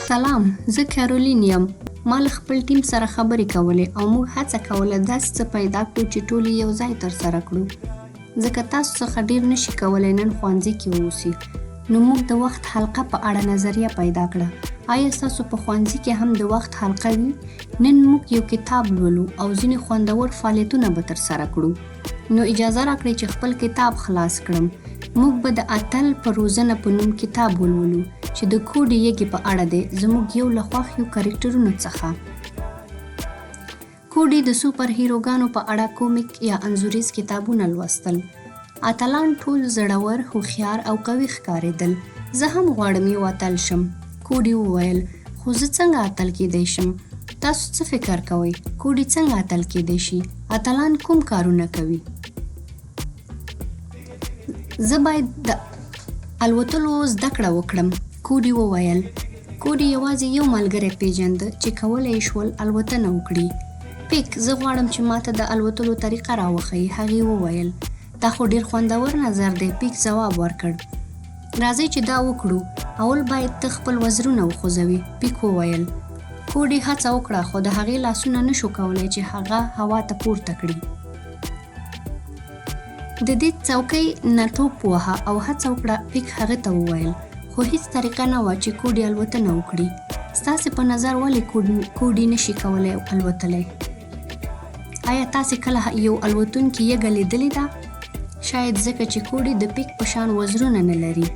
سلام، زه کارولین یم. ما له خپل ټیم سره خبرې کولې او موږ هڅه کوله داسې څه پیدا کړو چې ټول یې یو ځای ترسره کړو. ځکه تاسو څخه ډېر نشي کولی نن ښوونځي کې واوسئ، نو موږ د وخت حلقه په اړه نظریه پیدا کړه. آیا ستاسو په ښوونځي کې هم د وخت حلقه وي؟ نن موږ یو کتاب لولو او ځینې خوندور فعالیتونه به ترسره کړو. نو اجازه راکړئ چې خپل کتاب خلاص کړم. موږ به د اتل په روزنه په نوم کتاب ولولو چې د کوډې یږې په اړه دی، زموږ یو له خوښیو کرکټرونو څخه. کوډې د سوپر هیروګانو په اړه کومیک یا انځوریز کتابونه لوستل. اتلان ټول زړور، هوښیار او قوي ښکارېدل. زه هم غواړم یو اتل شم. کوډې وویل، خو زه څنګه اتل کېدی شم؟ تاسو څه فکر کوئ؟ کوډې څنګه اتل کېدی شي؟ اتلان کوم کارونه کوي؟ زه باید د الوتلو زده کړه وکړم. کوډې وویل. کوډې یوازې یو ملګری پیژنده چې کولی یې شول الوتنه وکړي. پیک، زه غواړم چې ماته د الوتلو طریقه راوښیي. هغې وویل. دا خو ډېر خوندور نظر دی. پیک ځواب ورکړ. راځئ چې دا وکړو. اول باید ته خپل وزرونه وخوځوي. پیک وویل. کوډې هڅه وکړه خو د هغې لاسونه نشو کولی چې هغه هوا ته پورته کړي. د دې څوکۍ نه ټوپ وهه او هڅه وکړه. پیک هغې ته وویل. خو هیڅ طریقه نه وه چې کوډې الوتنه وکړي. ستاسې په نظر ولې کوډې نشي کولی الوتلی؟ آیا تاسې کله یو الوتونکي یږه لیدلې ده؟ شاید ځکه چې کوډې د پیک په شان وزرونه نه لري.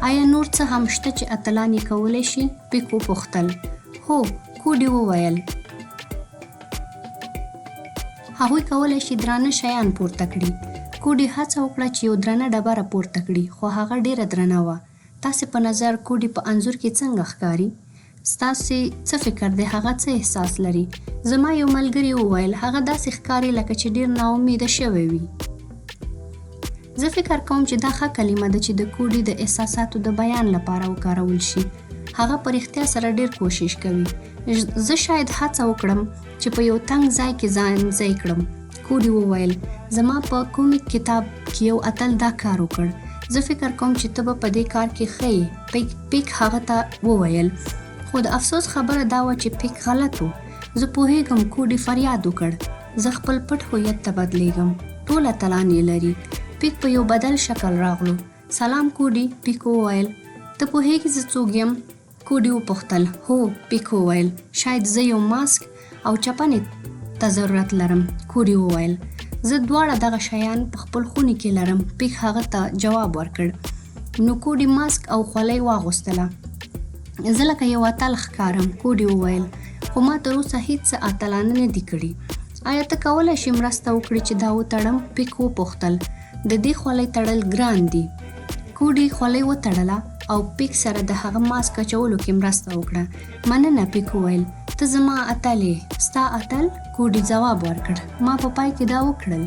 آیا نور څه هم شته چې اتلان یې کولی شي؟ پیک وپوښتل. هو، کوډې وویل. هغوی کولی شي درانه شیان پورته کړي. کوډې هڅه وکړه چې یو درنه ډبره پورته کړي، خو هغه ډېره درنه وه. تاسې په نظر کوډې په انځور کې څنګه ښکاري؟ ستاسې څه فکر دی؟ هغه څه احساس لري؟ زما یو ملګري وویل هغه داسې ښکاري لکه چې ډېر ناامیده شوی وي. زه فکر کوم چې دا ښه کلمه ده چې د کوډې د احساساتو د بیان لپاره وکارول شي. هغه په رښتیا سره ډېر کوشش کوي. زه شاید هڅه وکړم چې په یو تنګ ځای کې ځان ځای کړم. کوډې وویل. زما په کومیک کتاب کې یو اتل دا کار وکړ. زه فکر کوم چې ته به په دې کار کې ښه یې. پیک هغه ته وویل. خو د افسوس خبره دا وه چې پیک غلط و. زه پوهیږم. کوډې فریاد وکړ. زه خپل پټ هویت ته بدلیږم. ټول اتلان یې لري. پیک په یو بدل شکل راغلو. سلام کوډې، پیک وویل. ته پوهیږې زه څوک یم؟ کوډې وپوښتل. هو، پیک وویل. شاید زه یو ماسک او چپنې ته ضرورت لرم. کوډې وویل. زه دواړه دغه شیان په خپل خونې کې لرم. پیک هغه ته جواب ورکړ. نو کوډې ماسک او خولۍ واغوستله. زه لکه یو اتل ښکارم. کوډې وویل. خو ما تر اوسه هیڅ اتلانه نه دي کړي. آیا ته کولی شې مرسته وکړې چې دا وتړم؟ پیک وپوښتل. د دې خولۍ تړل ګران دي. کوډې خولۍ وتړله او پیک سره د هغه ماسک اچولو کې مرسته وکړه. مننه، پیک وویل. ته زما اتل یې. ستا اتل؟ کوډې ځواب ورکړ. ما په پای کې دا وکړل.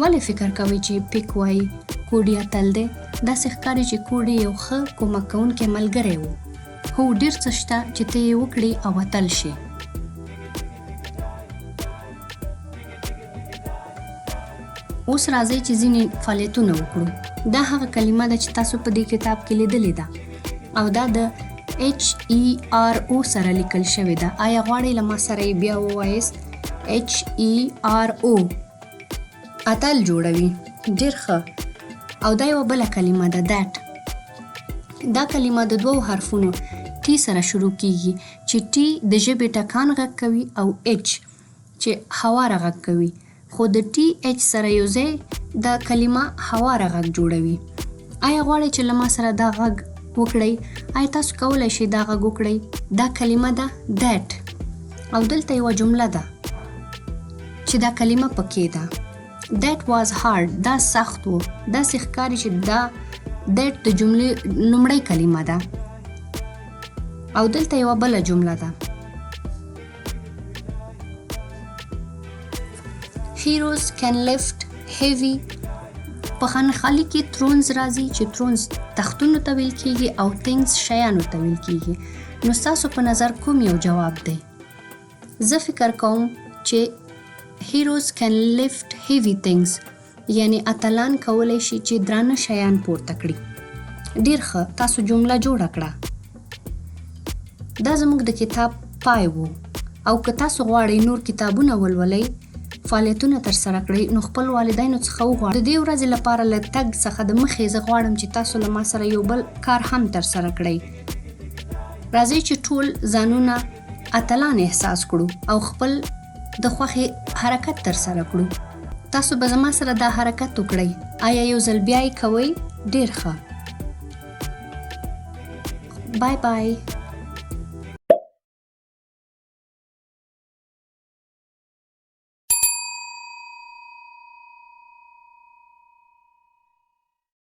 ولې فکر کوئ چې پیک وایي کوډې اتل دی؟ داسې ښکاري چې کوډې یو ښه کومک کوونکی ملګری و. هو، ډېر څه شته چې ته یې وکړې او اتل شې. اوس راځئ چې ځینې فعالیتونه وکړو. دا هغه کلمه ده چې تاسو په دې کتاب کې لیدلې ده او دا د HERO سره لیکل شوې ده. آیا غواړئ له ما سره یې بیا ووایاست؟ HERO اتل جوړوي. ډېر ښه. او دا یوه بله کلمه ده دیټ. دا کلمه د دوو حرفونو ټي سره شروع کیږي چې ټي د ژبې ټکان غږ کوي او اچ چې هواره غږ کوي. خو د ټي اچ سره یو ځای دا کلمه هواره غږ جوړوي. آیا غواړئ چې له ما سره دا غږ وکړئ؟ آیا تاسو کولی شئ دا غږ وکړئ؟ دا کلمه ده دیټ. او دلته یوه جمله ده چې دا کلمه پکې ده. دیټ واز هارد. دا سخت و. داسې ښکاري چې دا دیټ د جملې لومړۍ کلمه ده. او دلته یوه بله جمله ده. Heroes can lift heavy. په خانخالي کې ترونز راځي چې ترونز تختونو ته ویل کېږي او things شیانو ته ویل کېږي. نو ستاسو په نظر کوم یو جواب دی؟ زه فکر کوم چې heroes can lift heavy things یعنی اتلان کولی شي چې درانه شیان پورته کړي. ډېر ښه. تاسو جمله جوړه کړه. دا زموږ د کتاب پای وو او که تاسو غواړئ نور کتابونه ولولئ، فعالیتونه ترسره کړئ، نو خپل والدینو څخه وغواړئ. د دې ورځې لپاره له تګ څخه د مخې زه غواړم چې تاسو له ما سره یو بل کار هم ترسره کړئ. راځئ چې ټول ځانونه اتلان احساس کړو او خپل د خوښې حرکت ترسره کړو. تاسو به زما سره دا حرکت وکړئ. آیا یو ځل بیا یې کوئ؟ ډېر ښه. بای بای.